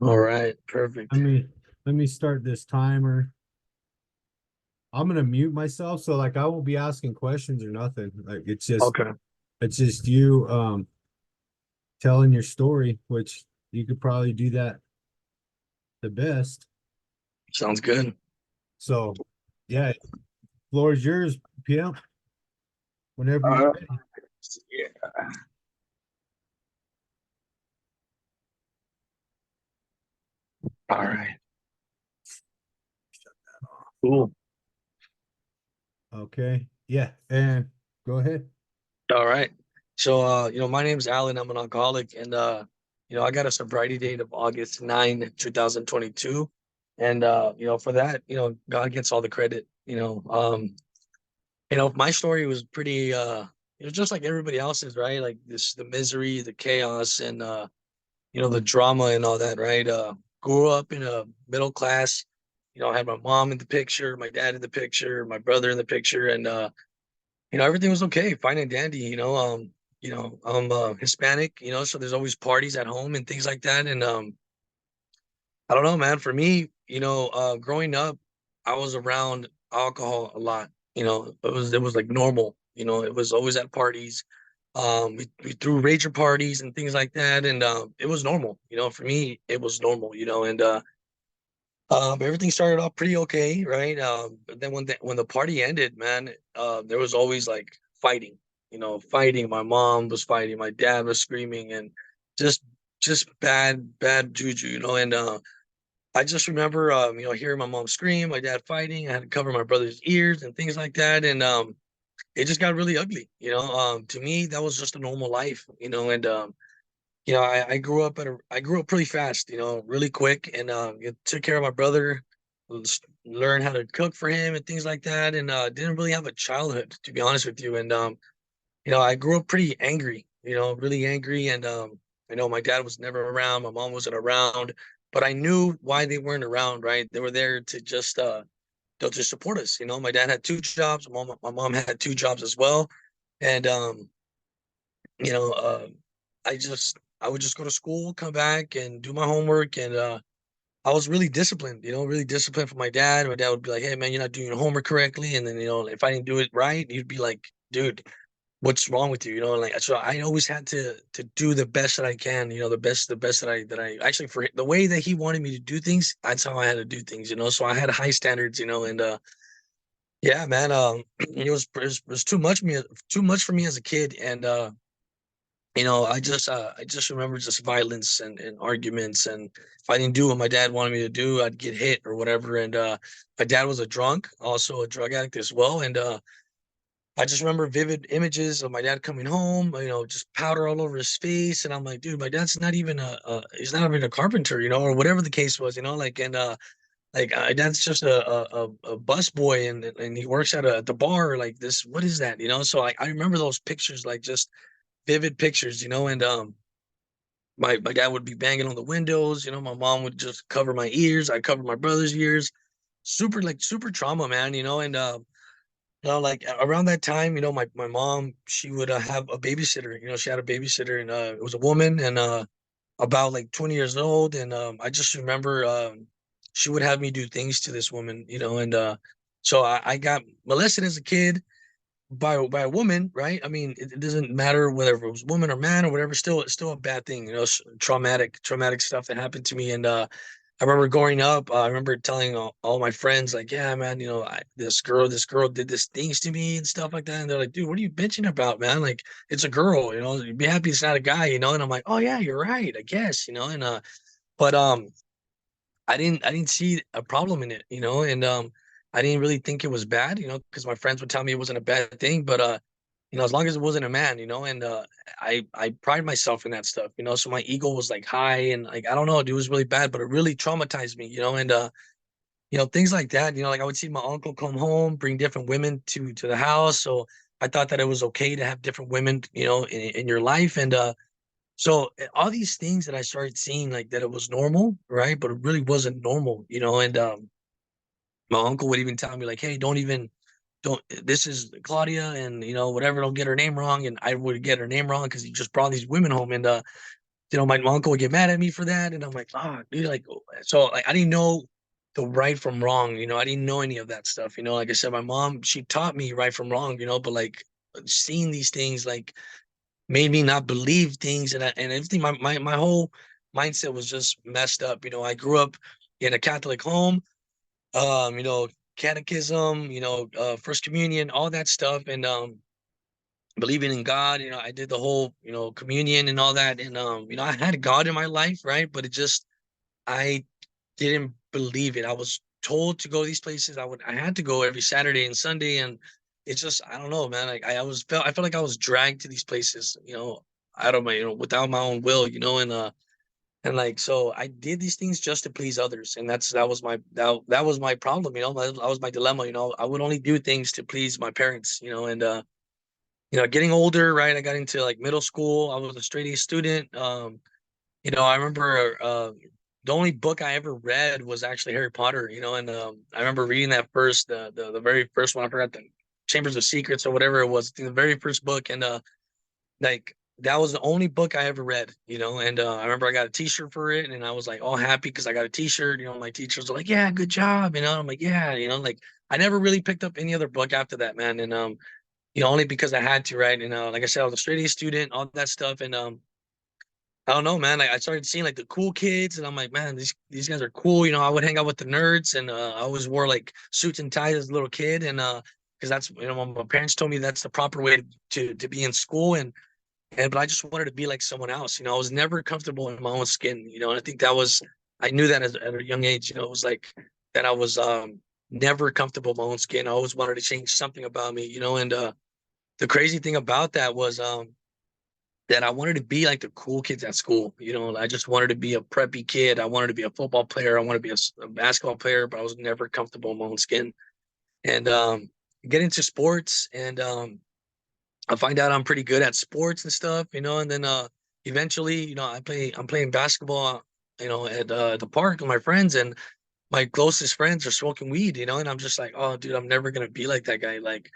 All right, Let perfect. me let me start this timer. I'm gonna mute myself so like I won't be asking questions or nothing. Like Okay, it's just you telling your story, which you could probably do that the best. sounds good. So yeah, floor is yours, PM, whenever you're Uh, ready. yeah. All right, cool. Okay. Yeah, and go ahead. All right. So, my name's Alan. I'm an alcoholic, and I got a sobriety date of August 9, 2022, and for that, God gets all the credit. My story was pretty, it was just like everybody else's, right? Like the misery, the chaos, and the drama and all that, right? Grew up in a middle class. I had my mom in the picture, my dad in the picture, my brother in the picture, and everything was okay, fine and dandy. I'm Hispanic, so there's always parties at home and things like that. And I don't know, man. For me, growing up, I was around alcohol a lot. It was like normal. It was always at parties. We threw rager parties and things like that, and it was normal. For me, it was normal. Everything started off pretty okay, right? But then when the party ended, man, there was always like fighting. Fighting. My mom was fighting, my dad was screaming, and just just bad juju. And I just remember, hearing my mom scream, my dad fighting. I had to cover my brother's ears and things like that, and it just got really ugly. To me, that was just a normal life. And I grew up pretty fast, really quick, and took care of my brother, learned how to cook for him and things like that, and didn't really have a childhood, to be honest with you. And I grew up pretty angry, really angry, and I know my dad was never around, my mom wasn't around, but I knew why they weren't around, right? They were there to just they'll just support us. My dad had two jobs, my mom had two jobs as well, and you know, I would just go to school, come back and do my homework. And I was really disciplined, really disciplined for my dad. My dad would be like, "Hey man, you're not doing your homework correctly." And then, if I didn't do it right, he'd be like, "Dude, what's wrong with you?" Like, so I always had to do the best that I can, the best that I actually, for the way that he wanted me to do things, that's how I had to do things. So I had high standards, and yeah, man, it was too much for me as a kid. And I just remember just violence and arguments, and if I didn't do what my dad wanted me to do, I'd get hit or whatever. And my dad was a drunk, also a drug addict as well. And I just remember vivid images of my dad coming home, just powder all over his face. And I'm like, dude, my dad's not even he's not even a carpenter, or whatever the case was, like. And like, dad's just a bus boy, and he works at the bar. Like, this, what is that, so I remember those pictures, like, just vivid pictures, and my dad would be banging on the windows. My mom would just cover my ears. I covered my brother's ears. Super trauma, man. And like around that time, my mom, she would have a babysitter. She had a babysitter, and it was a woman, and about like 20 years old. And I just remember she would have me do things to this woman, and so I got molested as a kid by a woman, right? I mean, it doesn't matter whether it was woman or man or whatever. Still, it's still a bad thing, traumatic stuff that happened to me. And I remember growing up. I remember telling all my friends, like, "Yeah, man, this girl did this things to me and stuff like that." And they're like, "Dude, what are you bitching about, man? Like, it's a girl, You'd be happy it's not a guy, And I'm like, "Oh yeah, you're right, I guess, And but I didn't see a problem in it, And I didn't really think it was bad, because my friends would tell me it wasn't a bad thing. But as long as it wasn't a man, and I pride myself in that stuff, so my ego was like high, and like, I don't know, it was really bad, but it really traumatized me, and things like that. Like, I would see my uncle come home, bring different women to the house. So I thought that it was okay to have different women, in your life. And so all these things that I started seeing, like, that it was normal, right? But it really wasn't normal, And my uncle would even tell me, like, "Hey, don't. This is Claudia, and whatever. Don't get her name wrong." And I would get her name wrong because he just brought these women home. And my uncle would get mad at me for that, and I'm like, oh, dude, like, so like I didn't know the right from wrong, I didn't know any of that stuff, like I said, my mom, she taught me right from wrong, but like seeing these things like made me not believe things, and everything. My whole mindset was just messed up. I grew up in a Catholic home, catechism, first communion, all that stuff, and believing in God. I did the whole, communion and all that, and I had God in my life, right? But it just I didn't believe it. I was told to go these places. I had to go every Saturday and Sunday, and it's just I don't know, man. Like I felt like I was dragged to these places, out of my, without my own will, and like so I did these things just to please others, and that was my problem, that was my dilemma, I would only do things to please my parents, and getting older, right? I got into like middle school. I was a straight A student. I remember the only book I ever read was actually Harry Potter, and I remember reading that first, the very first one. I forgot the Chambers of Secrets or whatever it was, the very first book, and like that was the only book I ever read, and I remember I got a T-shirt for it, and I was like all happy because I got a T-shirt. My teachers were like, "Yeah, good job," I'm like, "Yeah," like I never really picked up any other book after that, man, and only because I had to, right? And like I said, I was a straight A student, all that stuff, and I don't know, man. Like I started seeing like the cool kids, and I'm like, man, these guys are cool. I would hang out with the nerds, and I always wore like suits and ties as a little kid, and because that's my parents told me that's the proper way to be in school, and but I just wanted to be like someone else. I was never comfortable in my own skin. And I think that was I knew that at a young age. It was like that I was never comfortable in my own skin. I always wanted to change something about me. And the crazy thing about that was that I wanted to be like the cool kids at school. I just wanted to be a preppy kid. I wanted to be a football player. I wanted to be a basketball player, but I was never comfortable in my own skin. And get into sports, and I find out I'm pretty good at sports and stuff, and then eventually, I'm playing basketball, at the park with my friends, and my closest friends are smoking weed, and I'm just like, oh, dude, I'm never gonna be like that guy. Like,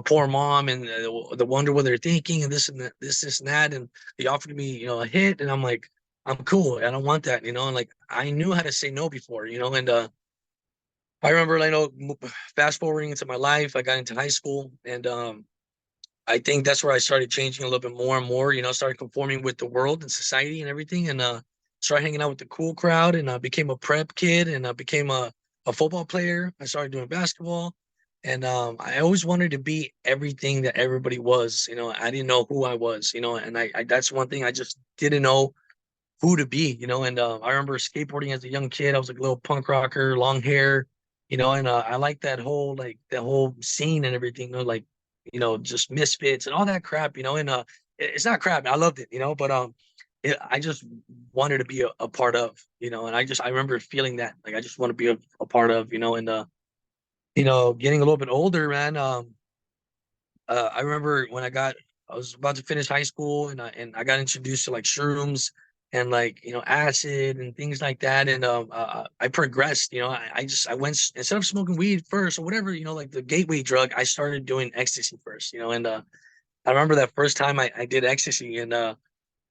poor mom, and the wonder what they're thinking, and this and that, this and that, and they offered me, a hit, and I'm like, I'm cool, I don't want that, and like I knew how to say no before, and I remember, like, fast forwarding into my life, I got into high school, and I think that's where I started changing a little bit more and more, started conforming with the world and society and everything, and started hanging out with the cool crowd, and I became a prep kid, and I became a football player. I started doing basketball, and I always wanted to be everything that everybody was. I didn't know who I was, and I that's one thing I just didn't know who to be, and I remember skateboarding as a young kid. I was like a little punk rocker, long hair, and I like that whole scene and everything, like, just misfits and all that crap, and it's not crap. I loved it, but I just wanted to be a part of, and I remember feeling that like I just want to be a part of, and getting a little bit older, man. I remember when I was about to finish high school, and I got introduced to like shrooms and like, acid and things like that. And I progressed, I went, instead of smoking weed first or whatever, like the gateway drug, I started doing ecstasy first, and I remember that first time I did ecstasy, and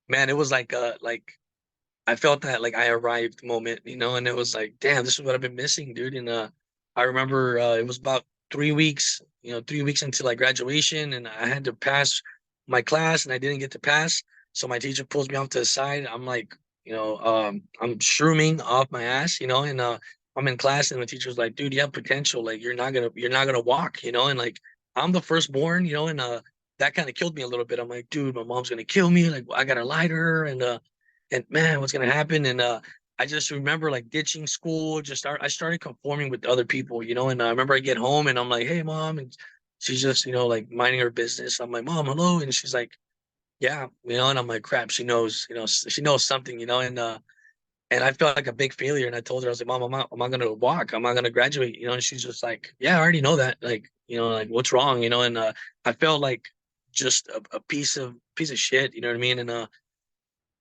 man, it was like I felt that like I arrived moment, and it was like, damn, this is what I've been missing, dude. And I remember it was about 3 weeks, 3 weeks into like graduation, and I had to pass my class, and I didn't get to pass. So my teacher pulls me off to the side. I'm like, I'm shrooming off my ass, and I'm in class, and the teacher's like, dude, you have potential. Like you're not gonna walk, and like I'm the firstborn, and that kind of killed me a little bit. I'm like, dude, my mom's gonna kill me. Like I gotta lie to her, and man, what's gonna happen? And I just remember like ditching school, I started conforming with other people, and I remember I get home, and I'm like, hey mom, and she's just, like minding her business. I'm like, mom, hello, and she's like, yeah, and I'm like, crap, she knows, she knows something, and I felt like a big failure. And I told her, I was like, mom, I'm not gonna walk, I'm not gonna graduate, and she's just like, yeah, I already know that, like, like what's wrong, and I felt like just a piece of shit, you know what I mean? And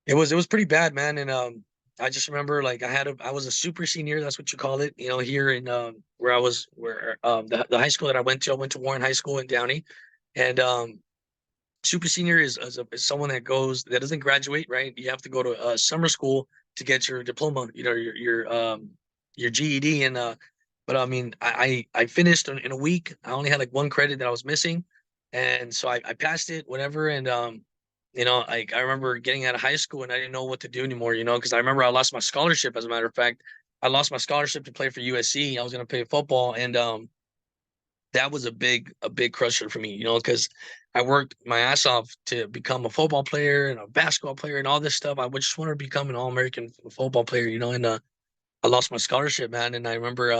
it was pretty bad, man. And I just remember like I was a super senior, that's what you call it, here in where the high school that I went to Warren High School in Downey. And super senior is someone that doesn't graduate, right? You have to go to summer school to get your diploma, your GED. And but I mean, I finished in a week. I only had like one credit that I was missing, and so I passed it, whatever. And like I remember getting out of high school and I didn't know what to do anymore, because I remember I lost my scholarship. As a matter of fact, I lost my scholarship to play for USC. I was going to play football, and that was a big crusher for me, because I worked my ass off to become a football player and a basketball player and all this stuff. I would just want to become an all-American football player, and I lost my scholarship, man. And I remember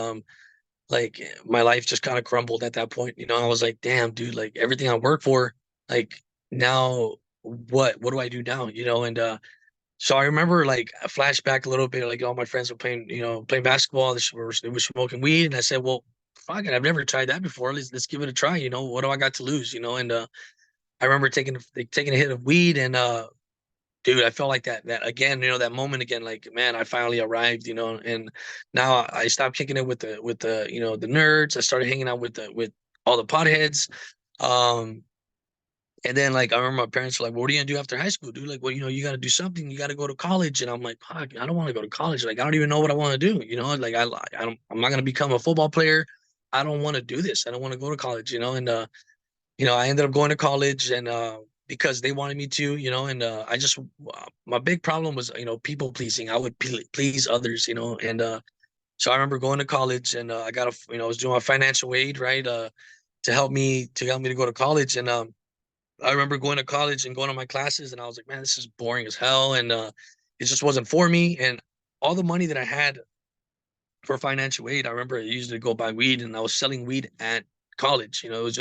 like my life just kind of crumbled at that point. I was like, damn, dude, like everything I worked for, like now what do I do now? And so I remember like a flashback a little bit, like all my friends were playing basketball. They were smoking weed, and I said, "Well, fuck it, I've never tried that before. Let's give it a try. What do I got to lose? And I remember taking a hit of weed, and dude, I felt like that again. That moment again. Like, man, I finally arrived. And now I stopped kicking it with the the nerds. I started hanging out with all the potheads. Um, and then like I remember my parents were like, well, "What are you gonna do after high school, dude? Like, well, you got to do something. You got to go to college." And I'm like, "Fuck, I don't want to go to college. Like, I don't even know what I want to do. Like I'm not gonna become a football player. I don't want to do this. I don't want to go to college. And I ended up going to college, and because they wanted me to, and I just my big problem was people pleasing. I would please others, and so I remember going to college, and I got I was doing my financial aid, right, to help me to go to college. And I remember going to college and going to my classes, and I was like, man, this is boring as hell, and it just wasn't for me. And all the money that I had for financial aid, I remember I used it to go buy weed, and I was selling weed at college. It was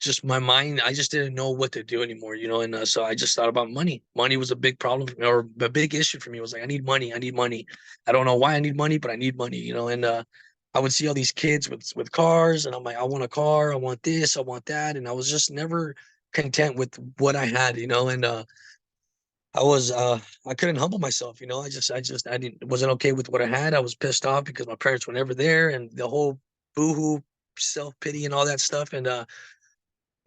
just my mind. I just didn't know what to do anymore. And so I just thought about money. Money was a big problem for me, or a big issue for me. It was like, I need money. I need money. I don't know why I need money, but I need money. And I would see all these kids with cars, and I'm like, I want a car. I want this. I want that. And I was just never content with what I had. And I couldn't humble myself. I didn't wasn't okay with what I had. I was pissed off because my parents were never there, and the whole boohoo, self-pity and all that stuff. And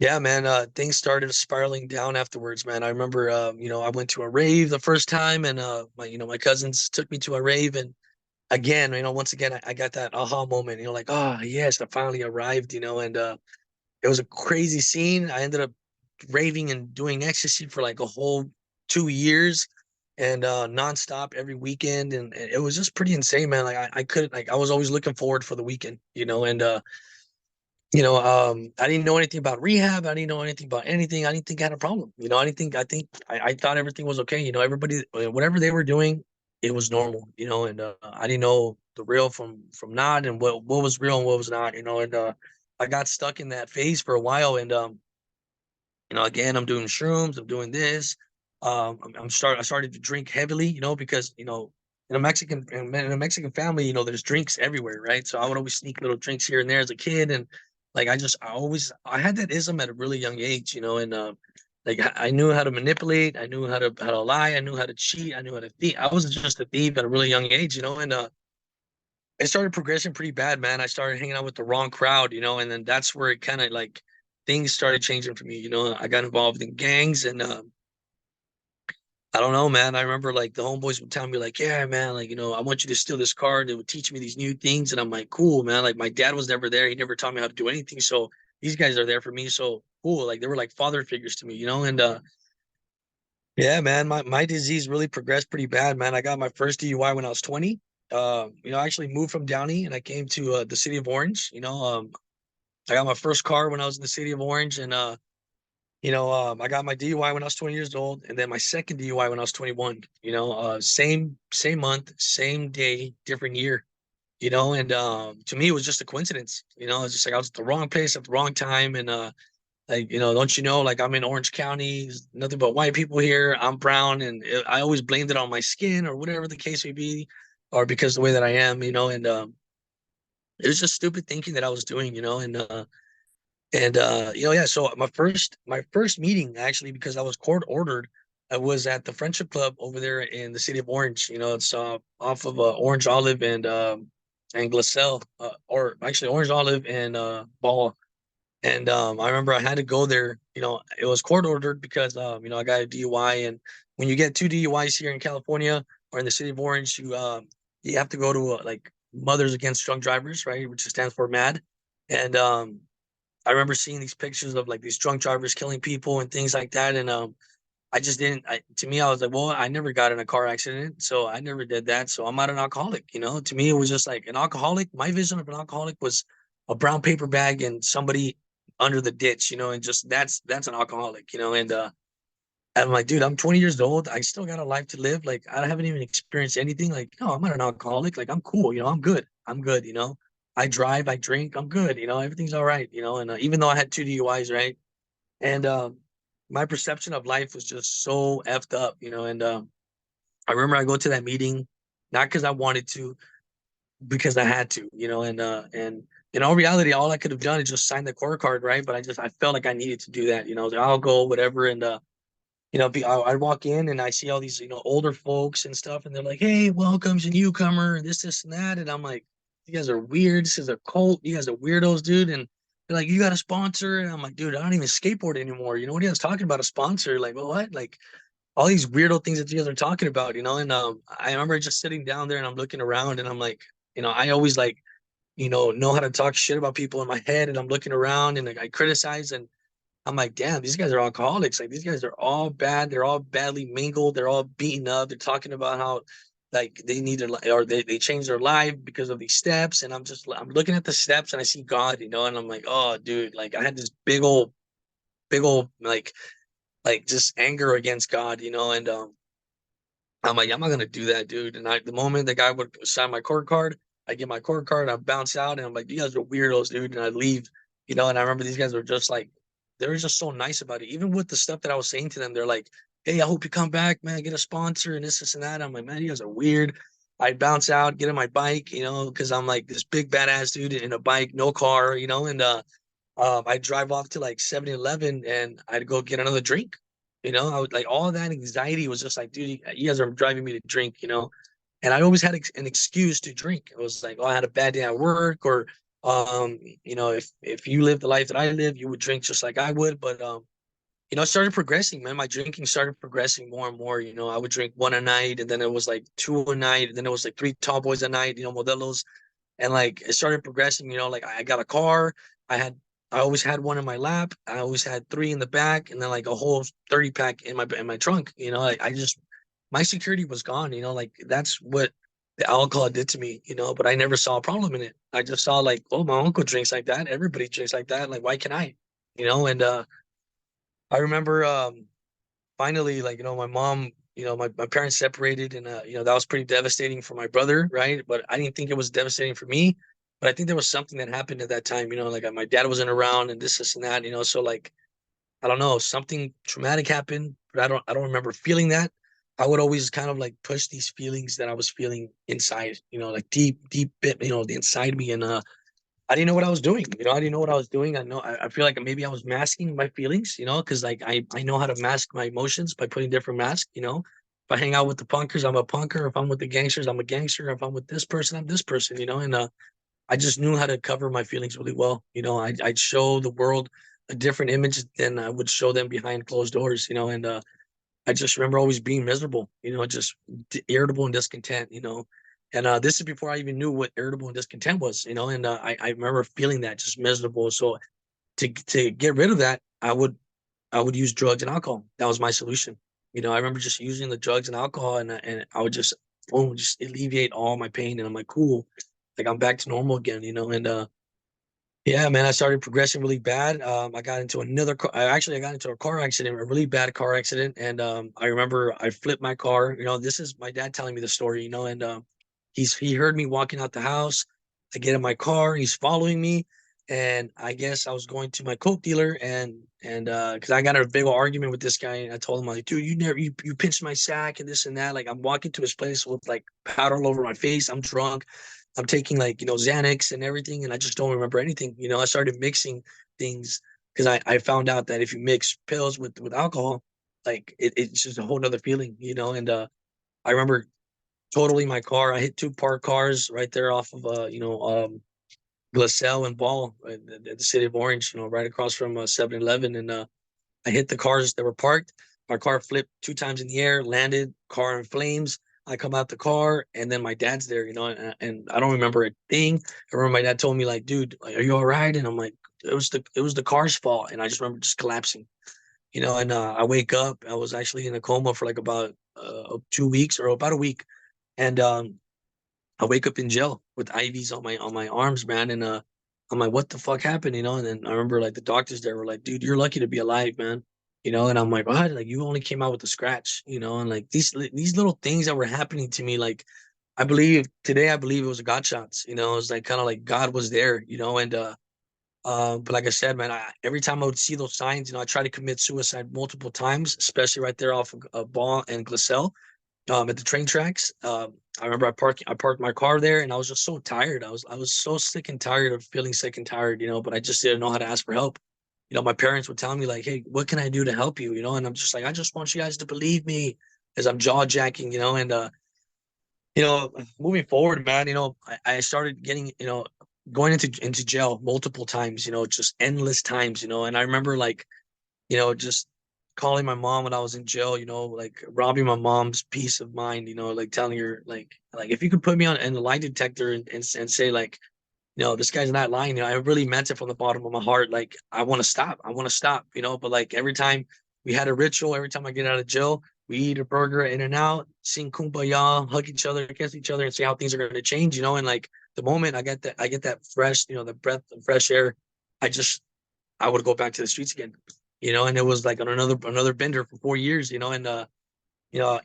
yeah, man, things started spiraling down afterwards, man. I remember I went to a rave the first time, and my cousins took me to a rave. And again, once again I got that aha moment, like, oh yes, I finally arrived. And it was a crazy scene. I ended up raving and doing ecstasy for like a whole 2 years, and nonstop every weekend. And it was just pretty insane, man. Like I couldn't, like, I was always looking forward for the weekend, and I didn't know anything about rehab. I didn't know anything about anything. I didn't think I had a problem. I thought everything was okay. Everybody, whatever they were doing, it was normal, and I didn't know the real from not, and what was real and what was not, and I got stuck in that phase for a while. And again, I'm doing shrooms, I'm doing this. I started to drink heavily, because in a Mexican family, there's drinks everywhere, right? So I would always sneak little drinks here and there as a kid. And like I had that ism at a really young age, and like I knew how to manipulate, I knew how to lie, I knew how to cheat, I knew how to thief. I was just a thief at a really young age, and it started progressing pretty bad, man. I started hanging out with the wrong crowd, and then that's where it kind of like things started changing for me. I got involved in gangs, and I don't know, man. I remember like the homeboys would tell me like, yeah, man, like, I want you to steal this car. And they would teach me these new things. And I'm like, cool, man. Like my dad was never there. He never taught me how to do anything. So these guys are there for me. So cool. Like they were like father figures to me, and yeah, man, my disease really progressed pretty bad, man. I got my first DUI when I was 20. I actually moved from Downey and I came to the city of Orange. I got my first car when I was in the city of Orange, and I got my DUI when I was 20 years old, and then my second DUI when I was 21. Same month, same day, different year. And to me, it was just a coincidence. It's just like I was at the wrong place at the wrong time, and like don't you know, like I'm in Orange County, there's nothing but white people here. I'm brown, and I always blamed it on my skin or whatever the case may be, or because the way that I am. And it was just stupid thinking that I was doing. Yeah, so my first meeting, actually, because I was court ordered, I was at the Friendship Club over there in the city of Orange. It's off of Orange Olive and Glacial, or actually Orange Olive and Ball. And I remember I had to go there. It was court ordered because I got a DUI, and when you get two DUIs here in California or in the city of Orange, you have to go to like Mothers Against Drunk Drivers, right, which stands for MAD. And I remember seeing these pictures of like these drunk drivers killing people and things like that. And I just didn't. To me, I was like, well, I never got in a car accident, so I never did that. So I'm not an alcoholic. To me, it was just like an alcoholic. My vision of an alcoholic was a brown paper bag and somebody under the ditch, and just that's an alcoholic, and I'm like, dude, I'm 20 years old. I still got a life to live. Like, I haven't even experienced anything. Like, no, I'm not an alcoholic. Like, I'm cool. I'm good. I'm good. I drive, I drink, I'm good. Everything's all right. And even though I had two DUIs, right? And my perception of life was just so effed up, and I remember I go to that meeting, not because I wanted to, because I had to, and in all reality, all I could have done is just sign the core card, right? But I felt like I needed to do that, so I'll go, whatever. And I walk in and I see all these, older folks and stuff, and they're like, "Hey, welcome to newcomer," this, and that, and I'm like, "You guys are weird. This is a cult. You guys are weirdos, dude." And they're like, "You got a sponsor?" And I'm like, "Dude, I don't even skateboard anymore. What are you guys talking about a sponsor? Like, well, what? Like all these weirdo things that you guys are talking about, And I remember just sitting down there and I'm looking around and I'm like, I always like, know how to talk shit about people in my head, and I'm looking around and like I criticize, and I'm like, damn, these guys are alcoholics. Like these guys are all bad. They're all badly mingled. They're all beaten up. They're talking about how like they need to, or they changed their life because of these steps. And I'm looking at the steps and I see God, and I'm like, oh, dude, like I had this big old like just anger against God, and I'm like, I'm not gonna do that, dude. And the moment the guy would sign my court card, I get my court card, I bounce out, and I'm like, you guys are weirdos, dude. And I leave, And I remember these guys were just like, they were just so nice about it. Even with the stuff that I was saying to them, they're like, hey, I hope you come back, man. Get a sponsor and this and that. I'm like, man, you guys are weird. I bounce out, get on my bike, because I'm like this big badass dude in a bike, no car, and I drive off to like 7-Eleven and I'd go get another drink. I would like all that anxiety was just like, dude, you guys are driving me to drink, And I always had an excuse to drink. It was like, oh, I had a bad day at work, or if you lived the life that I live, you would drink just like I would. But it started progressing, man. My drinking started progressing more and more. I would drink one a night, and then it was like two a night, and then it was like three tall boys a night, Modelos, and like it started progressing. Like I got a car. I had I always had one in my lap. I always had three in the back, and then like a whole 30 pack in my trunk. Like I just my security was gone. Like that's what the alcohol did to me. But I never saw a problem in it. I just saw like, oh, my uncle drinks like that. Everybody drinks like that. Like why can't I? And I remember finally, like, my mom, my parents separated, and that was pretty devastating for my brother, right? But I didn't think it was devastating for me. But I think there was something that happened at that time, like my dad wasn't around and this and that, so like I don't know, something traumatic happened, but I don't remember feeling that. I would always kind of like push these feelings that I was feeling inside, like deep, deep bit, inside me. And I didn't know what I was doing. I didn't know what I was doing. I feel like maybe I was masking my feelings, because like I know how to mask my emotions by putting different masks. If I hang out with the punkers, I'm a punker. If I'm with the gangsters, I'm a gangster. If I'm with this person, I'm this person. And I just knew how to cover my feelings really well. I'd show the world a different image than I would show them behind closed doors. And I just remember always being miserable, just irritable and discontent. And this is before I even knew what irritable and discontent was, and I remember feeling that just miserable. So to get rid of that, I would use drugs and alcohol. That was my solution. I remember just using the drugs and alcohol, and I would just boom, just alleviate all my pain. And I'm like, cool, like I'm back to normal again. And yeah, man, I started progressing really bad. I got into another car. I got into a car accident, a really bad car accident. And I remember I flipped my car. This is my dad telling me the story, and he heard me walking out the house. I get in my car, he's following me. And I guess I was going to my Coke dealer, and because I got in a big old argument with this guy, and I told him, like, dude, you pinched my sack and this and that. Like I'm walking to his place with like powder all over my face. I'm drunk. I'm taking like, Xanax and everything, and I just don't remember anything. I started mixing things because I found out that if you mix pills with alcohol, like it's just a whole nother feeling. And I remember totaling my car. I hit two parked cars right there off of Glassell and Ball at the city of Orange, right across from 7-Eleven. And I hit the cars that were parked. My car flipped 2 times in the air, landed, car in flames. I come out the car, and then my dad's there, and I don't remember a thing. I remember my dad told me like, "Dude, like, are you all right?" And I'm like, "It was the car's fault," and I just remember just collapsing, and I wake up. I was actually in a coma for like about 2 weeks or about a week, and I wake up in jail with IVs on my arms, man, and I'm like, what the fuck happened, And then I remember like the doctors there were like, dude, you're lucky to be alive, man, And I'm like, what? Like you only came out with a scratch, And like these little things that were happening to me, like I believe it was God shots, It was like kind of like God was there, And but like I said, man, every time I would see those signs, I tried to commit suicide multiple times, especially right there off of Ball and Glassell at the train tracks. I remember I parked my car there, and I was just so tired. I was so sick and tired of feeling sick and tired, but I just didn't know how to ask for help. My parents would tell me like, "Hey, what can I do to help you?" And I'm just like, "I just want you guys to believe me," as I'm jaw jacking, and moving forward, man, I started getting, going into jail multiple times, just endless times, and I remember like just calling my mom when I was in jail, like robbing my mom's peace of mind, like telling her like if you could put me on in the lie detector and say like, this guy's not lying, I really meant it from the bottom of my heart. Like I want to stop. I want to stop, but like every time we had a ritual, every time I get out of jail, we eat a burger at In-N-Out, sing kumbaya, hug each other, kiss each other, and see how things are going to change, and like the moment I get that fresh, the breath of fresh air, I would go back to the streets again, and it was like on another bender for 4 years, and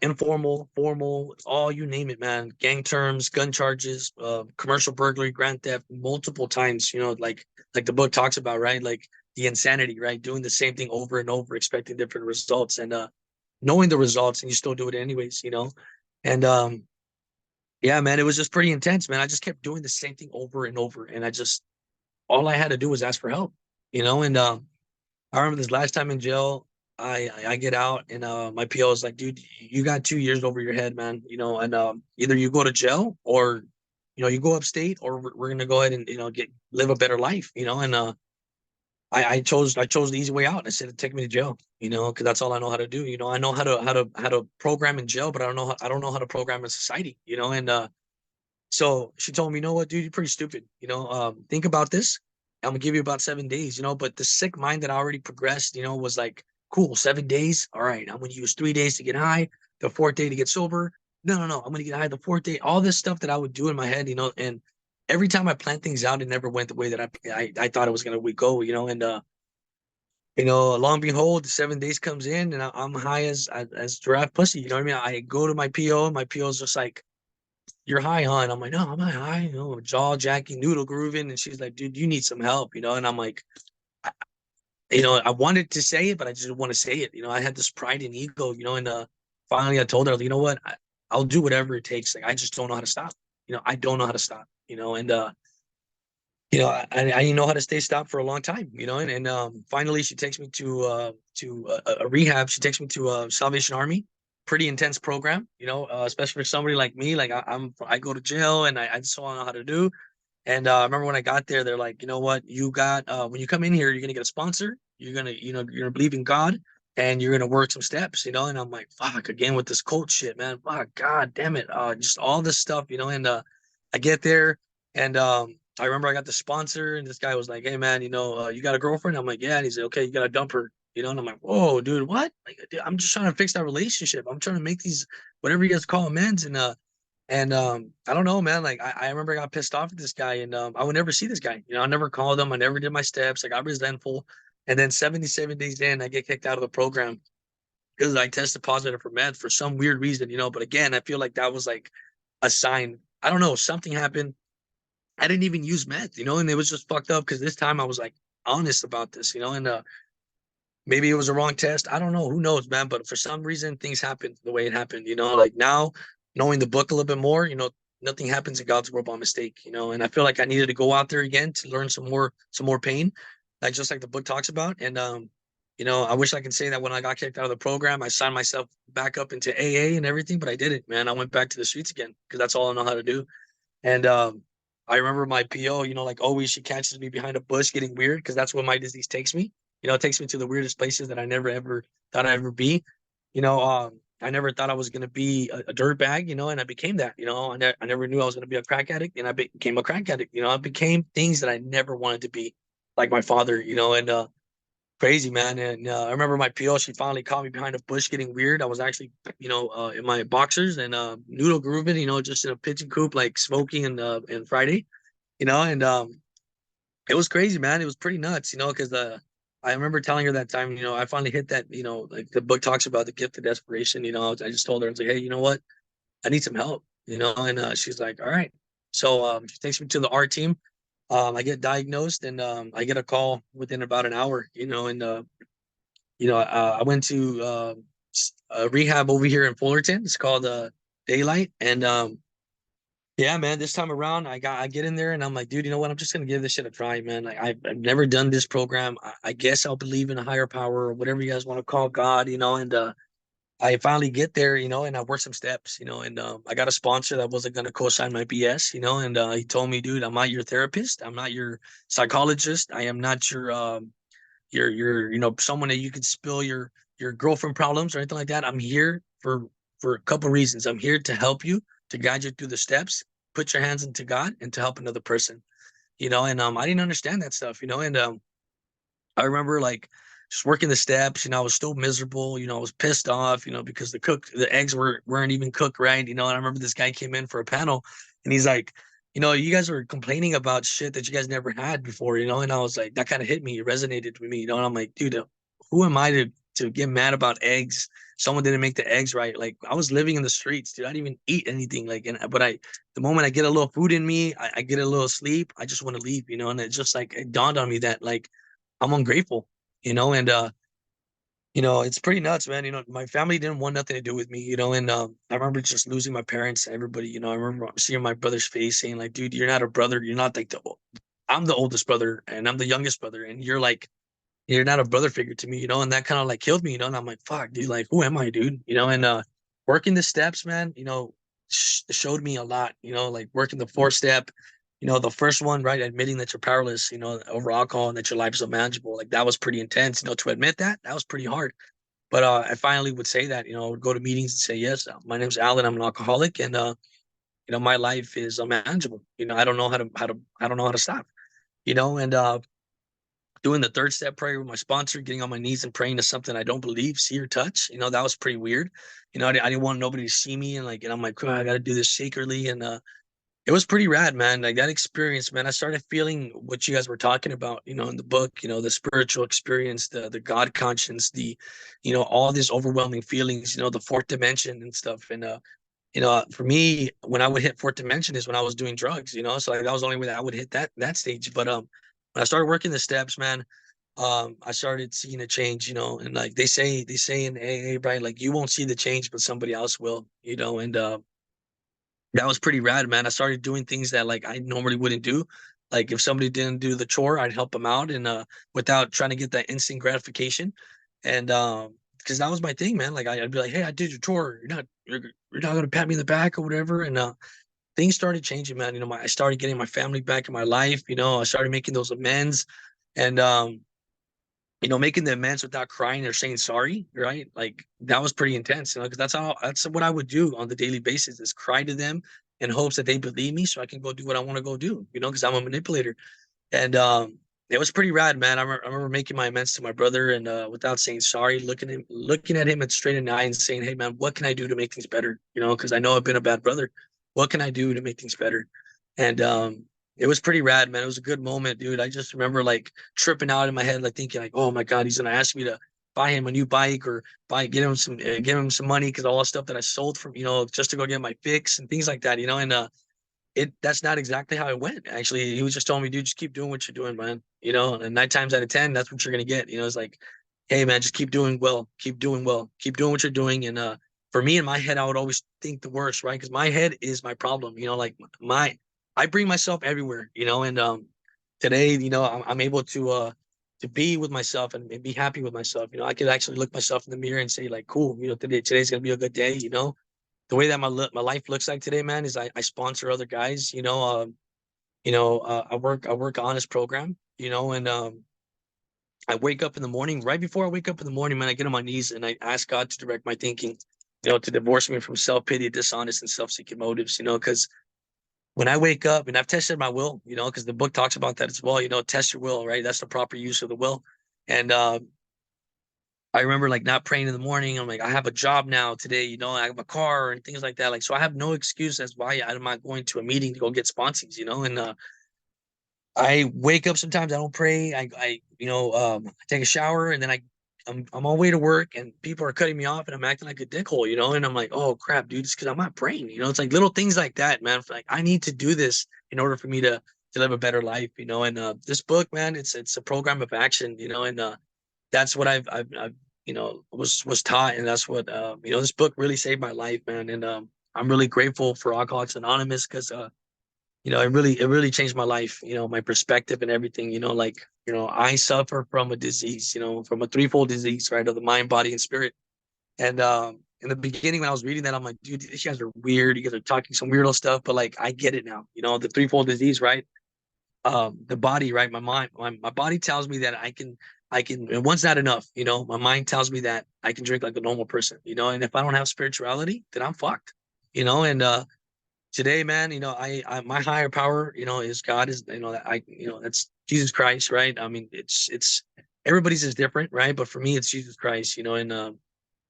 informal, formal, all you name it, man. Gang terms, gun charges, commercial burglary, grand theft, multiple times, like the book talks about, right? Like the insanity, right? Doing the same thing over and over, expecting different results, and knowing the results, and you still do it anyways, And yeah, man, it was just pretty intense, man. I just kept doing the same thing over and over, and all I had to do was ask for help, and I remember this last time in jail. I get out, and my PO is like, dude, you got 2 years over your head, man. And either you go to jail, or you go upstate, or we're gonna go ahead and get live a better life. And I chose the easy way out. I said, take me to jail. Because that's all I know how to do. I know how to program in jail, but I don't know how to program in society. And so she told me, you know what, dude, you're pretty stupid. Think about this. I'm gonna give you about 7 days, but the sick mind that I already progressed, was like, cool, 7 days. All right, I'm gonna use 3 days to get high, the fourth day to get sober. No, no, no, I'm gonna get high the fourth day. All this stuff that I would do in my head, and every time I planned things out, it never went the way that I thought it was gonna go, and long and behold, the 7 days comes in, and I'm high as giraffe pussy. You know what I mean? I go to my PO, my PO's just like, you're high, huh? And I'm like, no, I'm not high, jaw jacking, noodle grooving. And she's like, dude, you need some help, And I'm like, I, I wanted to say it, but I just didn't want to say it. I had this pride and ego, and finally I told her, you know what? I'll do whatever it takes. Like, I just don't know how to stop. I don't know how to stop, and I didn't know how to stay stopped for a long time, and finally she takes me to a rehab. She takes me to a Salvation Army, pretty intense program, especially for somebody like me. Like I go to jail, and I just don't know how to do. And I remember when I got there, they're like, you know what, you got when you come in here, you're gonna get a sponsor. You're gonna believe in God, and you're gonna work some steps, And I'm like, fuck, again with this cult shit, man. Fuck, God damn it, just all this stuff, And I get there, and I remember I got the sponsor, and this guy was like, "Hey, man, you got a girlfriend?" I'm like, "Yeah." And he's like, "Okay, you got to dump her." And I'm like, "Whoa, dude, what?" Like, dude, I'm just trying to fix that relationship. I'm trying to make these whatever you guys call amends, and I don't know, man. Like, I remember I got pissed off at this guy, and I would never see this guy. I never called him. I never did my steps. I got resentful, and then 77 days in, I get kicked out of the program because I tested positive for meth for some weird reason. But again, I feel like that was like a sign. I don't know. Something happened. I didn't even use meth, and it was just fucked up because this time I was like honest about this, and maybe it was a wrong test. I don't know. Who knows, man? But for some reason, things happened the way it happened, Like now, knowing the book a little bit more, nothing happens in God's world by mistake, And I feel like I needed to go out there again to learn some more pain, like just like the book talks about. And I wish I could say that when I got kicked out of the program, I signed myself back up into AA and everything, but I didn't, man. I went back to the streets again because that's all I know how to do. And I remember my PO, like always, she catches me behind a bush getting weird because that's where my disease takes me. It takes me to the weirdest places that I never ever thought I'd ever be. I never thought I was gonna be a dirt bag, and I became that. I never knew I was gonna be a crack addict, and I became a crack addict. I became things that I never wanted to be, like my father. And crazy man. And I remember my PO, she finally caught me behind a bush getting weird. I was actually, in my boxers and noodle grooving, just in a pigeon coop, like smoking and Friday, and it was crazy, man. It was pretty nuts, because I remember telling her that time, I finally hit that, like the book talks about the gift of desperation. I just told her, I was like, hey, you know what? I need some help, and she's like, all right. So she takes me to the art team. I get diagnosed and I get a call within about an hour, and I went to a rehab over here in Fullerton. It's called Daylight, and yeah, man, this time around, I get in there and I'm like, dude, you know what? I'm just gonna give this shit a try, man. Like I've never done this program. I guess I'll believe in a higher power or whatever you guys want to call God, and I finally get there, and I work some steps, and I got a sponsor that wasn't going to co-sign my BS, and he told me, dude, I'm not your therapist, I'm not your psychologist, I am not your someone that you can spill your girlfriend problems or anything like that. I'm here for a couple reasons. I'm here to help you, to guide you through the steps, put your hands into God, and to help another person, and I didn't understand that stuff, and I remember like just working the steps, I was still miserable, I was pissed off, because the eggs weren't even cooked right, and I remember this guy came in for a panel and he's like, you guys were complaining about shit that you guys never had before, and I was like, that kind of hit me, it resonated with me, and I'm like, dude, who am I to get mad about eggs? Someone didn't make the eggs right. Like I was living in the streets, dude. I didn't even eat anything. The moment I get a little food in me, I get a little sleep. I just want to leave, and it just like, it dawned on me that like, I'm ungrateful, and it's pretty nuts, man. My family didn't want nothing to do with me, and I remember just losing my parents, everybody, I remember seeing my brother's face saying, like, dude, you're not a brother, you're not like I'm the oldest brother and I'm the youngest brother, and you're not a brother figure to me, and that kind of like killed me, and I'm like, fuck, dude, like, who am I, dude? And working the steps, man, showed me a lot, like working the 4 step, the first one, right, admitting that you're powerless, over alcohol and that your life is unmanageable. Like that was pretty intense, to admit that was pretty hard. But I finally would say that, I would go to meetings and say, yes, my name's Alan, I'm an alcoholic, and my life is unmanageable. I don't know I don't know how to stop, and doing the 3rd step prayer with my sponsor, getting on my knees and praying to something I don't believe, see, or touch. That was pretty weird. I didn't want nobody to see me, and I'm like, oh, I got to do this secretly, and it was pretty rad, man. Like that experience, man. I started feeling what you guys were talking about, in the book. The spiritual experience, the God conscience, all these overwhelming feelings. The 4th dimension and stuff, and for me, when I would hit 4th dimension is when I was doing drugs, so like that was the only way that I would hit that stage. But when I started working the steps, man, I started seeing a change, and like they say in AA, right, like you won't see the change, but somebody else will, and that was pretty rad, man. I started doing things that like I normally wouldn't do. Like if somebody didn't do the chore, I'd help them out, and without trying to get that instant gratification. And because that was my thing, man. Like I'd be like, hey, I did your chore. You're not gonna pat me in the back or whatever. And things started changing, man. I started getting my family back in my life. I started making those amends, and making the amends without crying or saying sorry, right? Like that was pretty intense, because that's what I would do on the daily basis is cry to them in hopes that they believe me so I can go do what I want to go do, because I'm a manipulator. And it was pretty rad, man. I remember making my amends to my brother and without saying sorry, looking at him straight in the eye and saying, hey man, what can I do to make things better? Because I know I've been a bad brother. What can I do to make things better? And it was pretty rad, man. It was a good moment, dude. I just remember like tripping out in my head, like thinking like, oh my God, he's gonna ask me to buy him a new bike or give him some money because all the stuff that I sold from, just to go get my fix and things like that, and that's not exactly how it went. Actually, he was just telling me, dude, just keep doing what you're doing, man. And 9 times out of 10, that's what you're gonna get. It's like, hey man, just keep doing well, keep doing well, keep doing what you're doing. And for me in my head, I would always think the worst, right? Because my head is my problem. Like I bring myself everywhere, and today, I'm able to be with myself and be happy with myself. I could actually look myself in the mirror and say, like, cool, today's gonna be a good day, the way that my life looks like today, man, is I sponsor other guys, I work on this program, and I wake up in the morning. Right before I wake up in the morning, man, I get on my knees and I ask God to direct my thinking, to divorce me from self-pity, dishonest, and self-seeking motives, because when I wake up and I've tested my will, because the book talks about that as well, test your will, right? That's the proper use of the will. And I remember like not praying in the morning. I'm like, I have a job now today, I have a car and things like that. Like, so I have no excuse as why I'm not going to a meeting to go get sponsors, and I wake up sometimes, I don't pray. I take a shower and then I'm on my way to work and people are cutting me off and I'm acting like a dickhole, and I'm like, oh crap, dude, it's because I'm not praying. It's like little things like that, man. Like I need to do this in order for me to live a better life, and this book, man, it's a program of action, and that's what I've was taught, and that's what this book really saved my life, man. And I'm really grateful for Alcoholics Anonymous because it really changed my life, my perspective and everything, like, I suffer from a disease, from a threefold disease, right, of the mind, body, and spirit. And in the beginning, when I was reading that, I'm like, dude, these guys are weird. You guys are talking some weirdo stuff, but like, I get it now, the threefold disease, right? The body, right? My mind, my body tells me that I can, and one's not enough, my mind tells me that I can drink like a normal person, and if I don't have spirituality, then I'm fucked, and today, man, I my higher power, is God, is that that's Jesus Christ, right? I mean, it's everybody's is different, right? But for me, it's Jesus Christ, and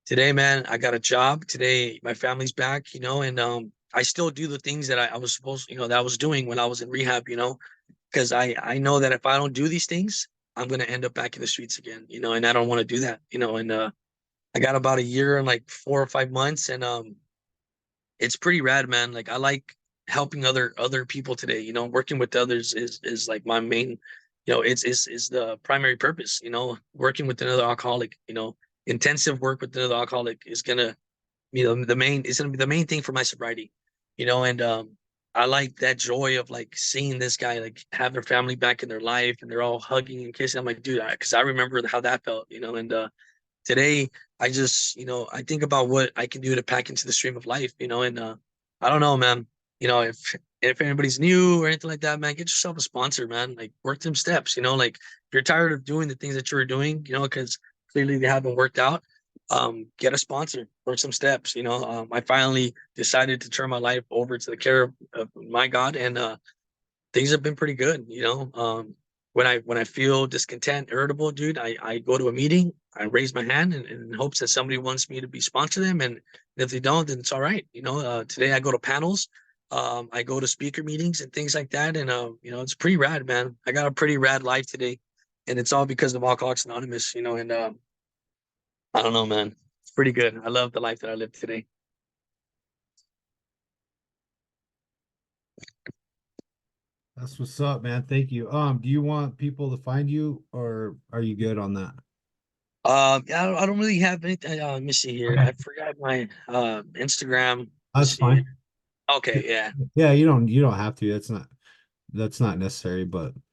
today, man, I got a job. Today, my family's back, and I still do the things that I was supposed, that I was doing when I was in rehab, because I know that if I don't do these things, I'm gonna end up back in the streets again, and I don't want to do that, and I got about a year and like 4 or 5 months, and it's pretty rad, man. Like I like helping other people today. Working with others is like my main, it's the primary purpose. Working with another alcoholic. Intensive work with another alcoholic is gonna, it's gonna be the main thing for my sobriety. And I like that joy of like seeing this guy like have their family back in their life and they're all hugging and kissing. I'm like, dude, because I remember how that felt. And today I just, I think about what I can do to pack into the stream of life, and I don't know, man. If anybody's new or anything like that, man, get yourself a sponsor, man. Like work them steps, like if you're tired of doing the things that you're doing, because clearly they haven't worked out, get a sponsor, work some steps, I finally decided to turn my life over to the care of my God, and things have been pretty good, when I feel discontent, irritable, dude, I go to a meeting, I raise my hand in hopes that somebody wants me to be sponsor them, and if they don't, then it's all right. Today I go to panels, I go to speaker meetings and things like that, and it's pretty rad, man. I got a pretty rad life today, and it's all because of Alcoholics Anonymous, and I don't know, man. It's pretty good. I love the life that I live today. That's what's up, man. Thank you. Do you want people to find you or are you good on that? Yeah, I don't really have anything. Let me see here. Okay. I forgot my Instagram. Let's That's see. fine. Okay, yeah. Yeah, you don't have to. That's not necessary, but